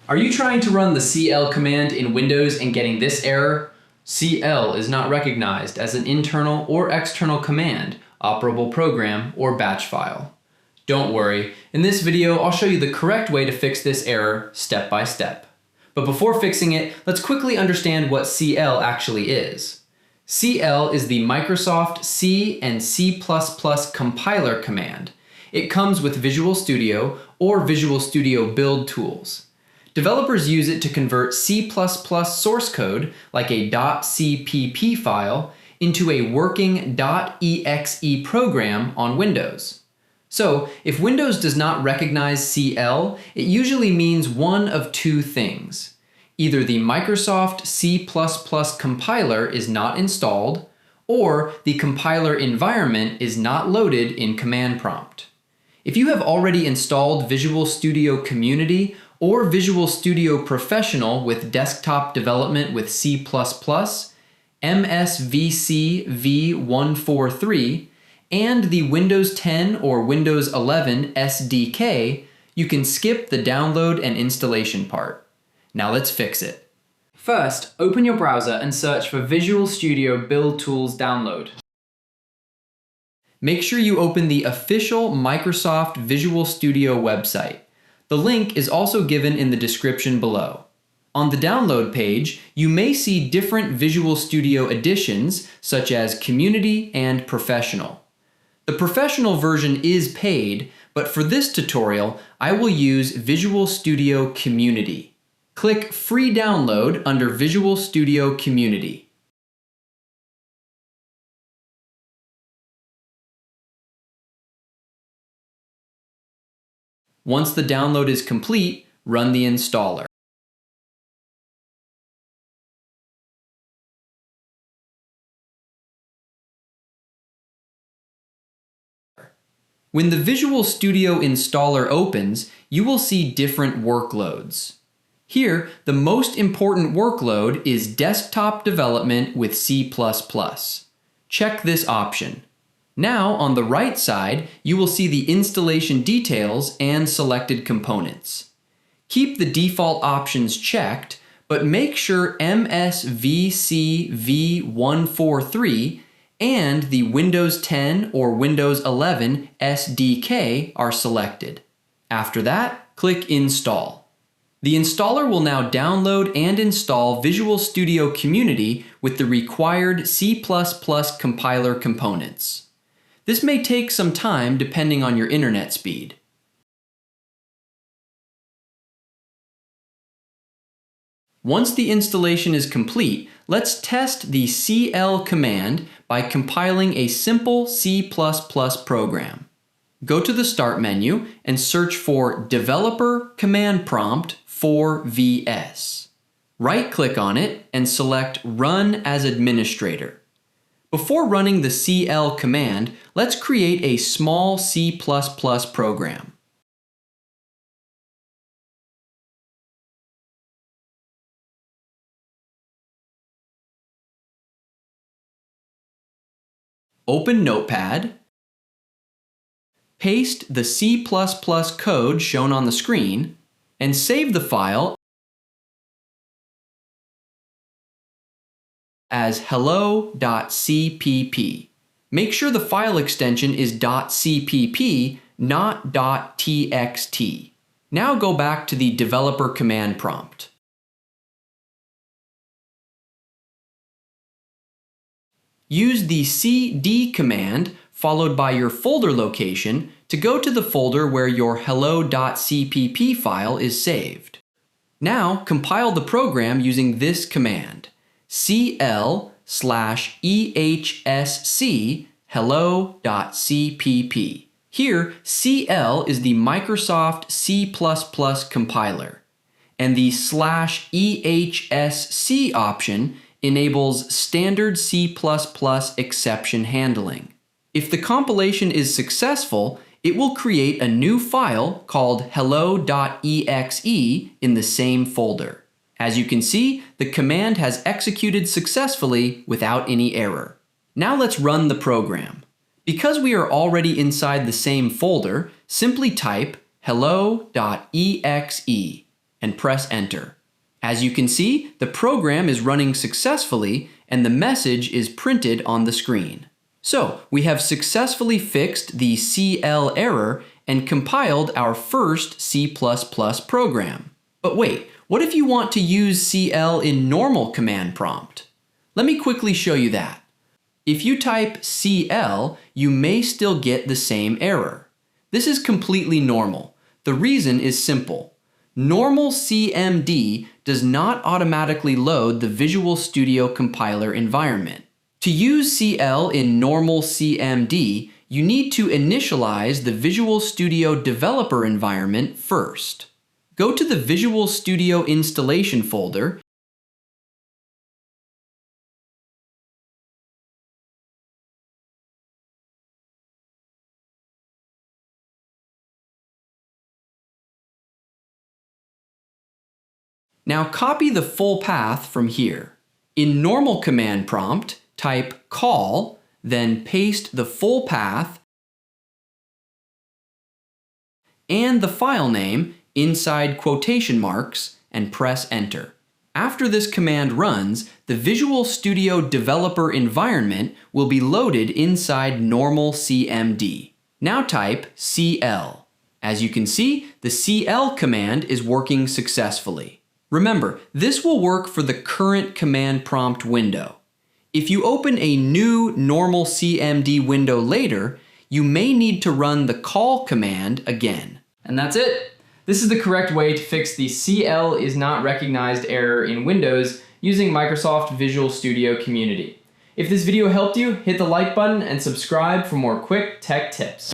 Are you trying to run the cl command in Windows and getting this error? Cl is not recognized as an internal or external command, operable program, or batch file. Don't worry, in this video I'll show you the correct way to fix this error step by step. But before fixing it, let's quickly understand what cl actually is. cl is the Microsoft C and C++ compiler command. It comes with Visual Studio or Visual Studio build tools. Developers use it to convert C++ source code, like a .cpp file, into a working .exe program on Windows. So, if Windows does not recognize CL, it usually means one of two things. Either the Microsoft C++ compiler is not installed, or the compiler environment is not loaded in command prompt. If you have already installed Visual Studio Community or Visual Studio Professional with desktop development with C++, MSVC v143, and the Windows 10 or Windows 11 SDK, you can skip the download and installation part. Now let's fix it. First, open your browser and search for Visual Studio Build Tools Download. Make sure you open the official Microsoft Visual Studio website. The link is also given in the description below. On the download page, you may see different Visual Studio editions, such as Community and Professional. The Professional version is paid, but for this tutorial, I will use Visual Studio Community. Click Free Download under Visual Studio Community. Once the download is complete, run the installer. When the Visual Studio installer opens, you will see different workloads. Here, the most important workload is desktop development with C++. Check this option. Now, on the right side, you will see the installation details and selected components. Keep the default options checked, but make sure MSVC v143 and the Windows 10 or Windows 11 SDK are selected. After that, click Install. The installer will now download and install Visual Studio Community with the required C++ compiler components. This may take some time depending on your internet speed. Once the installation is complete, let's test the cl command by compiling a simple C++ program. Go to the Start menu and search for Developer Command Prompt for VS. Right-click on it and select Run as Administrator. Before running the cl command, let's create a small C++ program. Open Notepad, paste the C++ code shown on the screen, and save the file as hello.cpp. Make sure the file extension is .cpp, not .txt. Now go back to the developer command prompt. Use the cd command followed by your folder location to go to the folder where your hello.cpp file is saved. Now compile the program using this command. cl/ehsc hello.cpp. Here, cl is the Microsoft C++ compiler, and the /ehsc option enables standard C++ exception handling. If the compilation is successful, it will create a new file called hello.exe in the same folder. As you can see, the command has executed successfully without any error. Now let's run the program. Because we are already inside the same folder, simply type hello.exe and press enter. As you can see, the program is running successfully and the message is printed on the screen. So we have successfully fixed the CL error and compiled our first C++ program. But wait, what if you want to use CL in normal command prompt? Let me quickly show you that. If you type CL, you may still get the same error. This is completely normal. The reason is simple. Normal CMD does not automatically load the Visual Studio compiler environment. To use CL in normal CMD, you need to initialize the Visual Studio developer environment first. Go to the Visual Studio installation folder . Now copy the full path from here. In normal command prompt, type call, then paste the full path and the file name inside quotation marks and press enter. After this command runs, the Visual Studio developer environment will be loaded inside normal CMD. Now type CL. As you can see, the CL command is working successfully. Remember, this will work for the current command prompt window. If you open a new normal CMD window later, you may need to run the call command again. And that's it. This is the correct way to fix the CL is not recognized error in Windows using Microsoft Visual Studio Community. If this video helped you, hit the like button and subscribe for more quick tech tips.